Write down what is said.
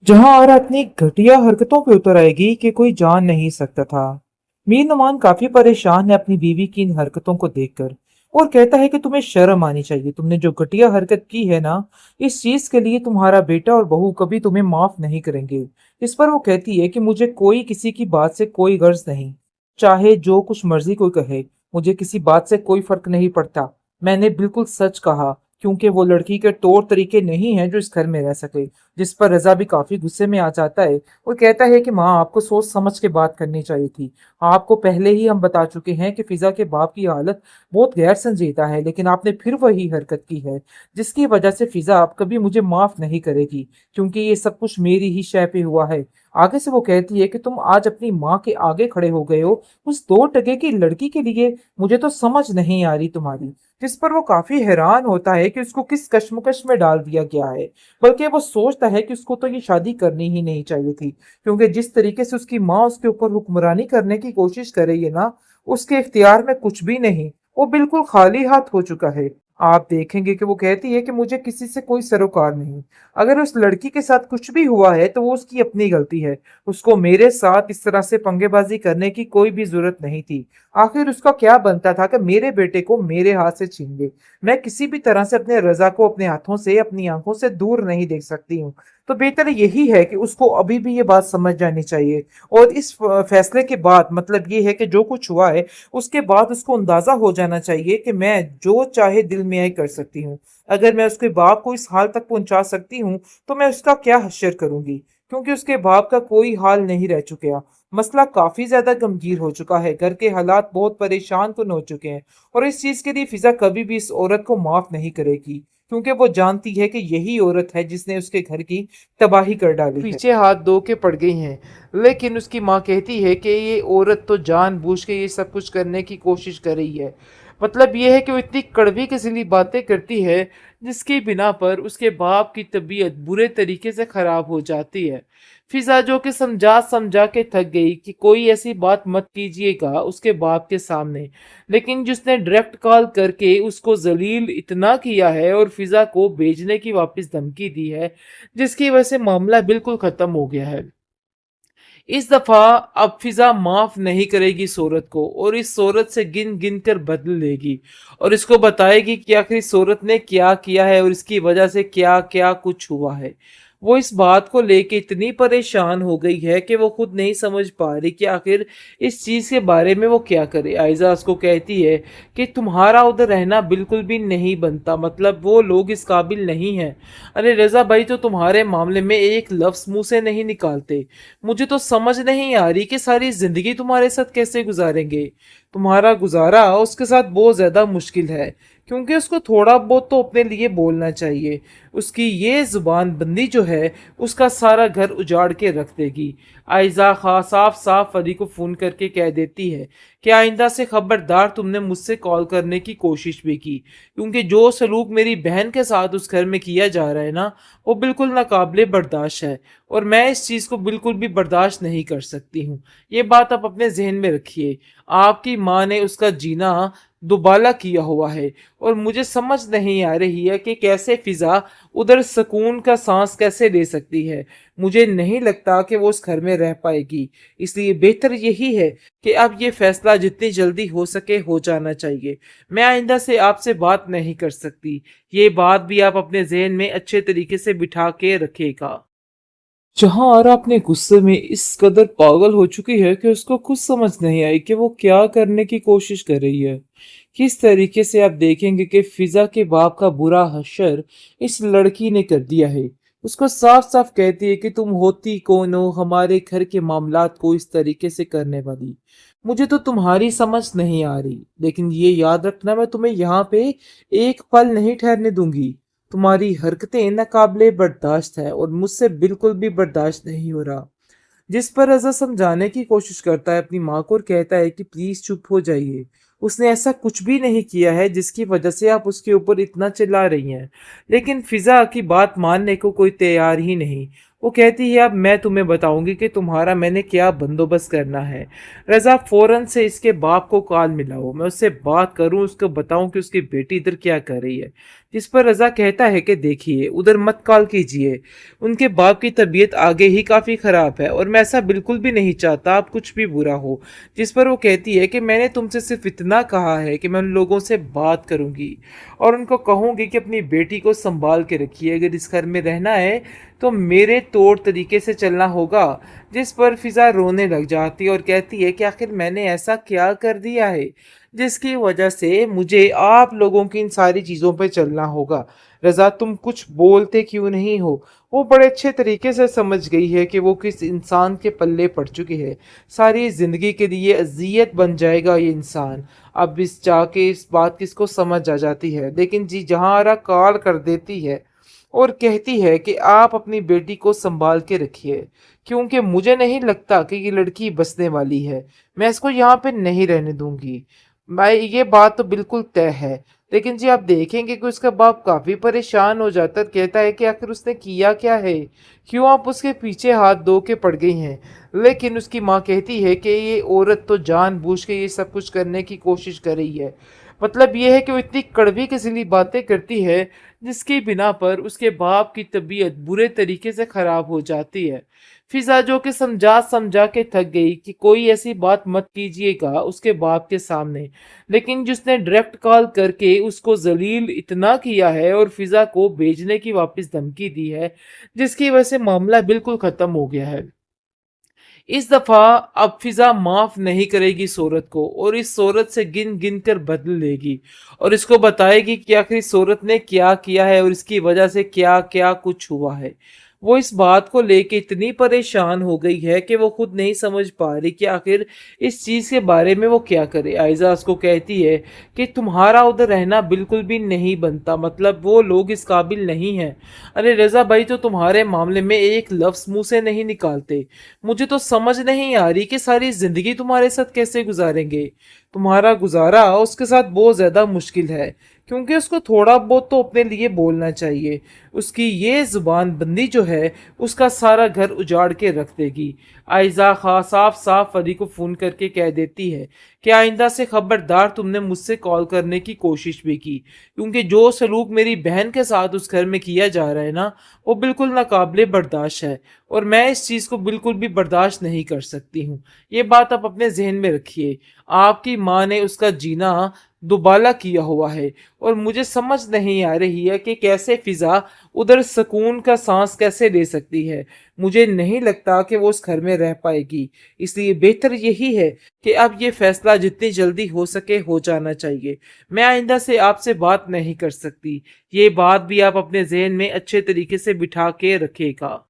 जहां आरा अपनी घटिया हरकतों पे उतर आएगी कि कोई जान नहीं सकता था। मीर नुमान काफी परेशान है अपनी बीवी की इन हरकतों को देखकर और कहता है कि तुम्हें शर्म आनी चाहिए। तुमने जो घटिया हरकत की है ना, इस चीज के लिए तुम्हारा बेटा और बहू कभी तुम्हें माफ नहीं करेंगे। इस पर वो कहती है कि मुझे कोई किसी की बात से कोई गर्ज नहीं, चाहे जो कुछ मर्जी कोई कहे, मुझे किसी बात से कोई फर्क नहीं पड़ता। मैंने बिल्कुल सच कहा, क्योंकि वो लड़की के तौर तरीके नहीं है जो इस घर में रह सके। जिस पर रजा भी काफी गुस्से में आ जाता है और कहता है कि माँ, आपको सोच समझ के बात करनी चाहिए थी। आपको पहले ही हम बता चुके हैं कि फिजा के बाप की हालत बहुत गैर संजीदा है, लेकिन आपने फिर वही हरकत की है जिसकी वजह से फिजा आप कभी मुझे माफ नहीं करेगी, क्योंकि ये सब कुछ मेरी ही शय पे हुआ है। आगे से वो कहती है कि तुम आज अपनी माँ के आगे खड़े हो गए हो उस दो टके की लड़की के लिए। मुझे तो समझ नहीं आ रही तुम्हारी। जिस पर वो काफी हैरान होता है कि उसको किस कश्मकश में डाल दिया गया है। बल्कि वो सोचता है कि उसको तो ये शादी करनी ही नहीं चाहिए थी, क्योंकि जिस तरीके से उसकी माँ उसके ऊपर हुक्मरानी करने की कोशिश कर रही है ना, उसके इख्तियार में कुछ भी नहीं। वो बिल्कुल खाली हाथ हो चुका है। आप देखेंगे कि वो कहती है कि मुझे किसी से कोई सरोकार नहीं। अगर उस लड़की के साथ कुछ भी हुआ है तो वो उसकी अपनी गलती है। उसको मेरे साथ इस तरह से पंगेबाजी करने की कोई भी जरूरत नहीं थी। आखिर उसका क्या बनता था कि मेरे बेटे को मेरे हाथ से छीन ले। मैं किसी भी तरह से अपने रजा को अपने हाथों से, अपनी आंखों से दूर नहीं देख सकती हूँ। तो बेहतर यही है कि उसको अभी भी ये बात समझ जानी चाहिए। और इस फैसले के बाद मतलब ये है कि जो कुछ हुआ है उसके बाद उसको अंदाजा हो जाना चाहिए कि मैं जो चाहे दिल में आए कर सकती हूँ। अगर मैं उसके बाप को इस हाल तक पहुंचा सकती हूँ तो मैं उसका क्या हश्र करूंगी, क्योंकि उसके बाप का कोई हाल नहीं रह चुका। मसला काफी ज्यादा गंभीर हो चुका है, घर के हालात बहुत परेशान कुन हो चुके हैं। और इस चीज के लिए फिजा कभी भी इस औरत को माफ नहीं करेगी, क्योंकि वो जानती है कि यही औरत है जिसने उसके घर की तबाही कर डाली है। पीछे हाथ धो के पड़ गई हैं, लेकिन उसकी माँ कहती है कि ये औरत तो जानबूझ के ये सब कुछ करने की कोशिश कर रही है। मतलब ये है कि वो इतनी कड़वी किस्म बातें करती है जिसकी बिना पर उसके बाप की तबीयत बुरे तरीके से खराब हो जाती है। फिजा जो कि समझा समझा के थक गई कि कोई ऐसी बात मत कीजिएगा उसके बाप के सामने, लेकिन जिसने डायरेक्ट कॉल करके उसको जलील इतना किया है और फिजा को भेजने की वापस धमकी दी है, जिसकी वजह से मामला बिल्कुल खत्म हो गया है। इस दफा अब फिजा माफ नहीं करेगी इस औरत को और इस औरत से गिन गिन कर बदल लेगी और इसको बताएगी कि आखिर इस औरत ने क्या किया है और इसकी वजह से क्या क्या कुछ हुआ है। वो इस बात को लेके इतनी परेशान हो गई है कि वो खुद नहीं समझ पा रही कि आखिर इस चीज के बारे में वो क्या करे। आयजा उसको कहती है कि तुम्हारा उधर रहना बिल्कुल भी नहीं बनता, मतलब वो लोग इस काबिल नहीं हैं। अरे रजा भाई तो तुम्हारे मामले में एक लफ्ज मुंह से नहीं निकालते। मुझे तो समझ नहीं आ रही कि सारी जिंदगी तुम्हारे साथ कैसे गुजारेंगे। तुम्हारा गुजारा उसके साथ बहुत ज्यादा मुश्किल है, क्योंकि उसको थोड़ा बहुत तो अपने लिए बोलना चाहिए। उसकी ये जुबान बंदी जो है उसका सारा घर उजाड़ के रख देगी। आयजा खा साफ साफ फरी को फोन करके कह देती है कि आइंदा से खबरदार, तुमने मुझसे कॉल करने की कोशिश भी की, क्योंकि जो सलूक मेरी बहन के साथ उस घर में किया जा रहा है ना, वो बिल्कुल नाकाबिले बर्दाश्त है और मैं इस चीज को बिल्कुल भी बर्दाश्त नहीं कर सकती हूँ। ये बात आप अपने जहन में रखिए। आपकी माँ ने उसका जीना दुबाला किया हुआ है और मुझे समझ नहीं आ रही है कि कैसे फिजा उधर सुकून का सांस कैसे ले सकती है। मुझे नहीं लगता कि वो उस घर में रह पाएगी। इसलिए बेहतर यही है कि अब ये फैसला जितनी जल्दी हो सके हो जाना चाहिए। मैं आइंदा से आपसे बात नहीं कर सकती। ये बात भी आप अपने जहन में अच्छे तरीके से बिठा के रखेगा। जहां आरा अपने गुस्से में इस कदर पागल हो चुकी है कि उसको कुछ समझ नहीं आई कि वो क्या करने की कोशिश कर रही है। किस तरीके से आप देखेंगे कि फिजा के बाप का बुरा हश्र इस लड़की ने कर दिया है। उसको साफ साफ कहती है कि तुम होती कौन हो हमारे घर के मामलात को इस तरीके से करने वाली। मुझे तो तुम्हारी समझ नहीं आ रही, लेकिन ये याद रखना, मैं तुम्हें यहाँ पे एक पल नहीं ठहरने दूंगी। तुम्हारी हरकतें नाकाबिले बर्दाश्त है और मुझसे बिल्कुल भी बर्दाश्त नहीं हो रहा। जिस पर रजा समझाने की कोशिश करता है अपनी माँ को और कहता है कि प्लीज चुप हो जाइए, उसने ऐसा कुछ भी नहीं किया है जिसकी वजह से आप उसके ऊपर इतना चिल्ला रही हैं। लेकिन फिजा की बात मानने को कोई तैयार ही नहीं। वो कहती है अब मैं तुम्हें बताऊंगी कि तुम्हारा मैंने क्या बंदोबस्त करना है। रजा फौरन से इसके बाप को कॉल मिलाओ, मैं उससे बात करूं, उसको बताऊं कि उसकी बेटी इधर क्या कर रही है। जिस पर रजा कहता है कि देखिए उधर मत कॉल कीजिए, उनके बाप की तबीयत आगे ही काफी खराब है और मैं ऐसा बिल्कुल भी नहीं चाहता आप कुछ भी बुरा हो। जिस पर वो कहती है कि मैंने तुमसे सिर्फ इतना कहा है कि मैं उन लोगों से बात करूंगी और उनको कहूंगी कि अपनी बेटी को संभाल के रखिए, अगर इस घर में रहना है तो मेरे तौर तरीके से चलना होगा। जिस पर फिजा रोने लग जाती है और कहती है कि आखिर मैंने ऐसा क्या कर दिया है जिसकी वजह से मुझे आप लोगों की इन सारी चीजों पे चलना होगा। रजा तुम कुछ बोलते क्यों नहीं हो? वो बड़े अच्छे तरीके से समझ गई है कि वो किस इंसान के पल्ले पड़ चुकी है। सारी जिंदगी के लिए अजियत बन जाएगा ये इंसान। अब इस जाके इस बात किसको समझ आ जाती है, लेकिन जी जहां कॉल कर देती है और कहती है कि आप अपनी बेटी को संभाल के रखिए, क्योंकि मुझे नहीं लगता कि ये लड़की बसने वाली है। मैं इसको यहाँ पे नहीं रहने दूंगी। मैं ये बात तो बिल्कुल तय है। लेकिन जी आप देखेंगे कि उसका बाप काफी परेशान हो जाता है, कहता है कि आखिर उसने किया क्या है, क्यों आप उसके पीछे हाथ धो के पड़ गई हैं। लेकिन उसकी माँ कहती है कि ये औरत तो जानबूझ के ये सब कुछ करने की कोशिश कर रही है। मतलब ये है कि वो इतनी कड़वी किस्म बातें करती है जिसकी बिना पर उसके बाप की तबीयत बुरे तरीके से खराब हो जाती है। फिजा जो कि समझा समझा के थक गई कि कोई ऐसी बात मत कीजिएगा उसके बाप के सामने, लेकिन जिसने डायरेक्ट कॉल करके उसको जलील इतना किया है और फिजा को भेजने की वापस धमकी दी है, जिसकी वजह से मामला बिल्कुल खत्म हो गया है। इस दफा अब फिजा माफ नहीं करेगी इस औरत को और इस औरत से गिन गिन कर बदल लेगी और इसको बताएगी कि आखिर इस औरत ने क्या किया है और इसकी वजह से क्या क्या कुछ हुआ है। वो इस बात को लेके इतनी परेशान हो गई है कि वो खुद नहीं समझ पा रही कि आखिर इस चीज के बारे में वो क्या करे। आयजा उसको कहती है कि तुम्हारा उधर रहना बिल्कुल भी नहीं बनता, मतलब वो लोग इस काबिल नहीं हैं। अरे रजा भाई तो तुम्हारे मामले में एक लफ्ज मुंह से नहीं निकालते। मुझे तो समझ नहीं आ रही कि सारी जिंदगी तुम्हारे साथ कैसे गुजारेंगे। तुम्हारा गुजारा उसके साथ बहुत ज्यादा मुश्किल है, क्योंकि उसको थोड़ा बहुत तो अपने लिए बोलना चाहिए। उसकी ये जुबान बंदी जो है उसका सारा घर उजाड़ के रख देगी। आयजा खा साफ साफ फरी को फोन करके कह देती है कि आइंदा से खबरदार, तुमने मुझसे कॉल करने की कोशिश भी की, क्योंकि जो सलूक मेरी बहन के साथ उस घर में किया जा रहा है ना, वो बिल्कुल नाकाबिले बर्दाश्त है और मैं इस चीज को बिल्कुल भी बर्दाश्त नहीं कर सकती हूँ। ये बात आप अपने जहन में रखिए। आपकी माँ ने उसका जीना दुबाला किया हुआ है और मुझे समझ नहीं आ रही है कि कैसे फिजा उधर सुकून का सांस कैसे ले सकती है। मुझे नहीं लगता कि वो उस घर में रह पाएगी, इसलिए बेहतर यही है कि अब ये फैसला जितनी जल्दी हो सके हो जाना चाहिए। मैं आइंदा से आपसे बात नहीं कर सकती। ये बात भी आप अपने जहन में अच्छे तरीके से बिठा के रखिएगा।